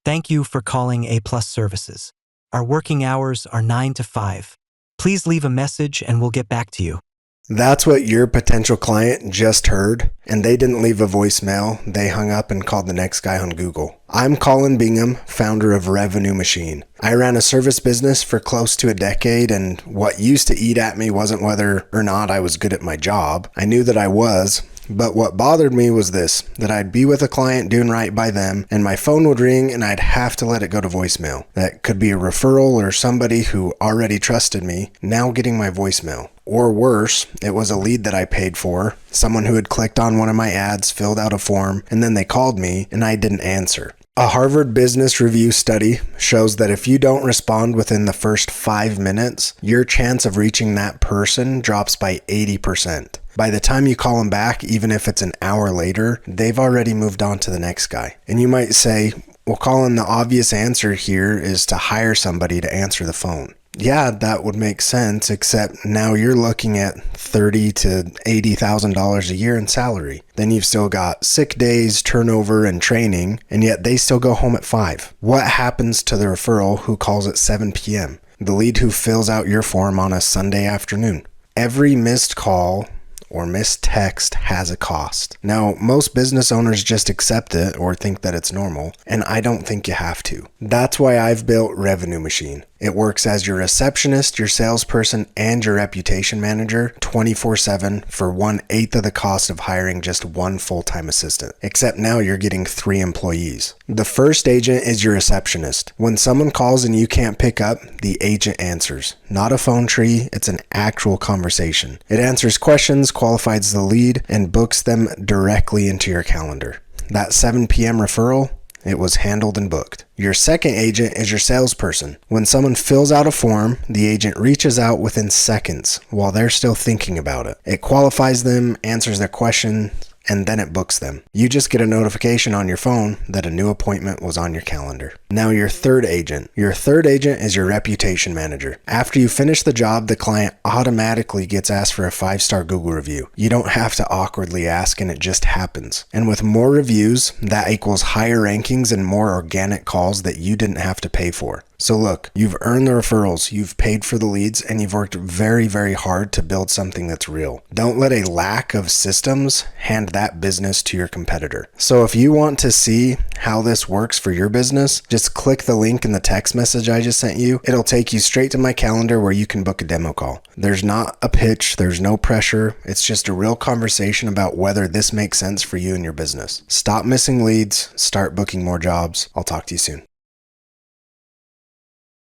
Thank you for calling A Plus Services. Our working hours are 9 to 5. Please leave a message and we'll get back to you. That's what your potential client just heard, and they didn't leave a voicemail. They hung up and called the next guy on Google. I'm Colin Bingham, founder of Revenue Machine. I ran a service business for close to a decade, and what used to eat at me wasn't whether or not I was good at my job. I knew that I was. But what bothered me was this, that I'd be with a client doing right by them, and my phone would ring and I'd have to let it go to voicemail. That could be a referral or somebody who already trusted me, now getting my voicemail. Or worse, it was a lead that I paid for, someone who had clicked on one of my ads, filled out a form, and then they called me and I didn't answer. A Harvard Business Review study shows that if you don't respond within the first 5 minutes, your chance of reaching that person drops by 80%. By the time you call them back, even if it's an hour later, they've already moved on to the next guy. And you might say, well, Colin, the obvious answer here is to hire somebody to answer the phone. Yeah, that would make sense, except now you're looking at $30,000 to $80,000 a year in salary. Then you've still got sick days, turnover, and training, and yet they still go home at 5. What happens to the referral who calls at 7 p.m.? The lead who fills out your form on a Sunday afternoon? Every missed call or missed text has a cost. Now, most business owners just accept it or think that it's normal, and I don't think you have to. That's why I've built Revenue Machine. It works as your receptionist, your salesperson, and your reputation manager 24/7 for 1/8 of the cost of hiring just one full-time assistant. Except now you're getting 3 employees. The first agent is your receptionist. When someone calls and you can't pick up, the agent answers. Not a phone tree, it's an actual conversation. It answers questions, qualifies the lead, and books them directly into your calendar. That 7 p.m. referral, it was handled and booked. Your second agent is your salesperson. When someone fills out a form, the agent reaches out within seconds while they're still thinking about it. It qualifies them, answers their questions, and then it books them. You just get a notification on your phone that a new appointment was on your calendar. Now your third agent. Your third agent is your reputation manager. After you finish the job, the client automatically gets asked for a 5-star Google review. You don't have to awkwardly ask, and it just happens. And with more reviews, that equals higher rankings and more organic calls that you didn't have to pay for. So look, you've earned the referrals, you've paid for the leads, and you've worked very, very hard to build something that's real. Don't let a lack of systems hand that business to your competitor. So if you want to see how this works for your business, just click the link in the text message I just sent you. It'll take you straight to my calendar where you can book a demo call. There's not a pitch, there's no pressure. It's just a real conversation about whether this makes sense for you and your business. Stop missing leads, start booking more jobs. I'll talk to you soon.